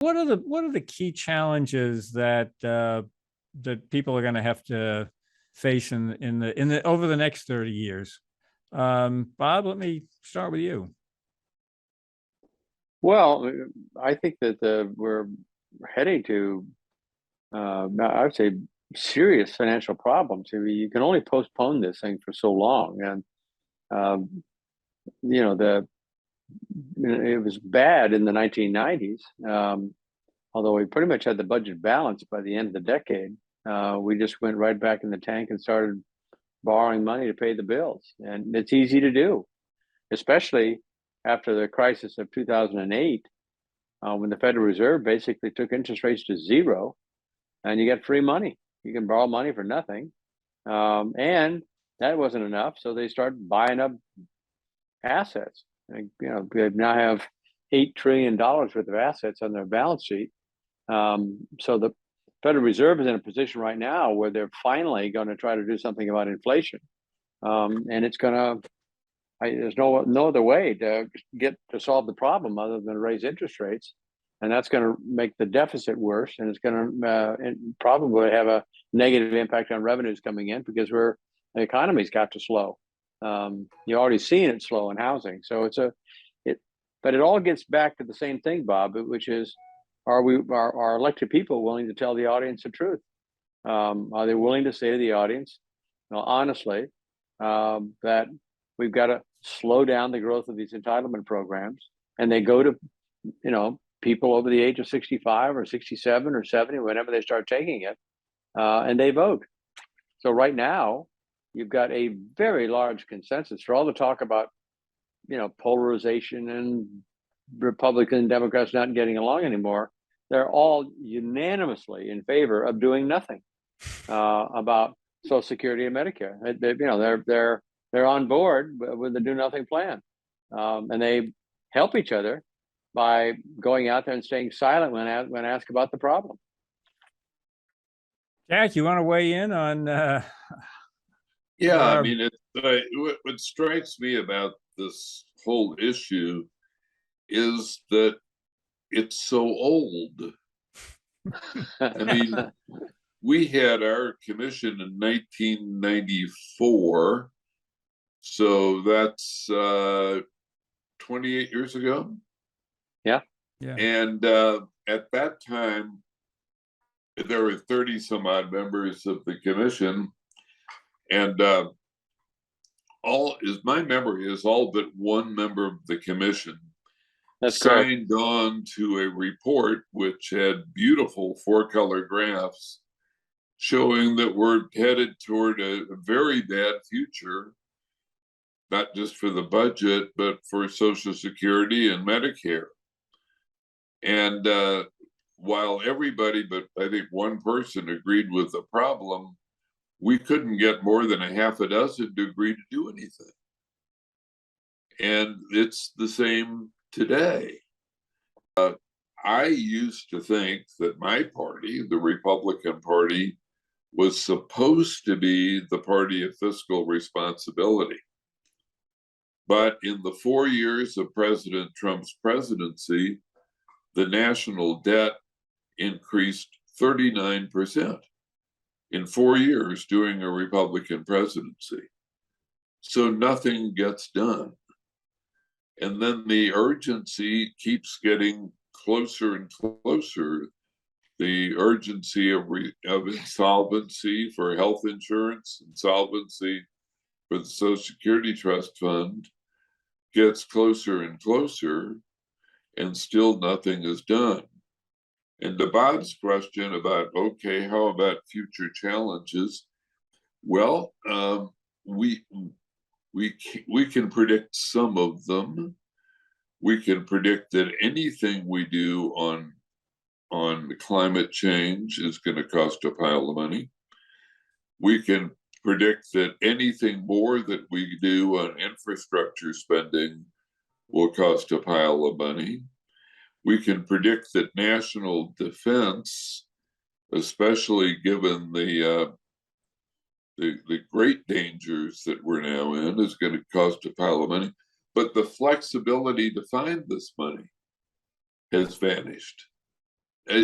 What are the key challenges that that people are going to have to face in the over the next 30 years? Bob, let me start with you. Well, I think that we're heading to, I would say, serious financial problems. I mean, you can only postpone this thing for so long, and you know, it was bad in the 1990s. Although we pretty much had the budget balanced by the end of the decade, we just went right back in the tank and started borrowing money to pay the bills, and it's easy to do, especially after the crisis of 2008, when the Federal Reserve basically took interest rates to zero, and you get free money. You can borrow money for nothing, and that wasn't enough, so they started buying up assets. And, they now have $8 trillion worth of assets on their balance sheet. So the Federal Reserve is in a position right now where they're finally going to try to do something about inflation, and it's going to. There's no other way to solve the problem other than raise interest rates, and that's going to make the deficit worse, and it's going to probably have a negative impact on revenues coming in because the economy's got to slow. You're already seeing it slow in housing, so but it all gets back to the same thing, Bob, which is, are elected people willing to tell the audience the truth? Are they willing to say to the audience, honestly, that we've got to slow down the growth of these entitlement programs, and they go to, people over the age of 65 or 67 or 70, whenever they start taking it, and they vote. So right now, you've got a very large consensus for all the talk about, polarization and Republicans and Democrats not getting along anymore. They're all unanimously in favor of doing nothing about Social Security and Medicare. They're on board with the do nothing plan, and they help each other by going out there and staying silent when asked about the problem. Jack, you want to weigh in on? Yeah, I mean, what strikes me about this whole issue is that it's so old. I mean, we had our commission in 1994. So that's 28 years ago. Yeah. And at that time, there were 30 some odd members of the commission. And my memory is all but one member of the commission signed on to a report which had beautiful 4-color graphs showing that we're headed toward a very bad future, not just for the budget, but for Social Security and Medicare. And while everybody, but I think one person agreed with the problem, we couldn't get more than a half a dozen to agree to do anything. And it's the same today. I used to think that my party, the Republican Party, was supposed to be the party of fiscal responsibility. But in the 4 years of President Trump's presidency, the national debt increased 39% in 4 years during a Republican presidency. So nothing gets done. And then the urgency keeps getting closer and closer. The urgency of insolvency for health insurance, insolvency for the Social Security Trust Fund gets closer and closer, and still nothing is done. And to Bob's question about, okay, how about future challenges? Well, we can predict some of them. We can predict that anything we do on climate change is going to cost a pile of money. We can predict that anything more that we do on infrastructure spending will cost a pile of money. We can predict that national defense, especially given the great dangers that we're now in, is going to cost a pile of money. But the flexibility to find this money has vanished.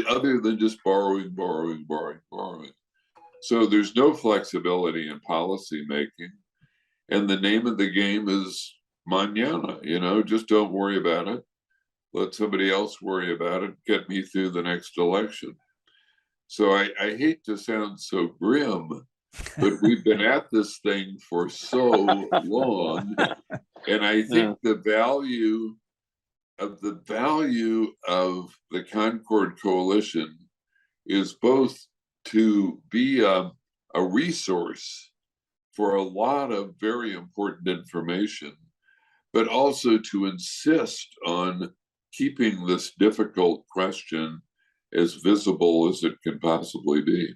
other than just borrowing. So there's no flexibility in policy making. And the name of the game is mañana, just don't worry about it. Let somebody else worry about it. Get me through the next election. So I hate to sound so grim, but we've been at this thing for so long. And I think the value of the Concord Coalition is both to be a resource for a lot of very important information, but also to insist on keeping this difficult question as visible as it can possibly be.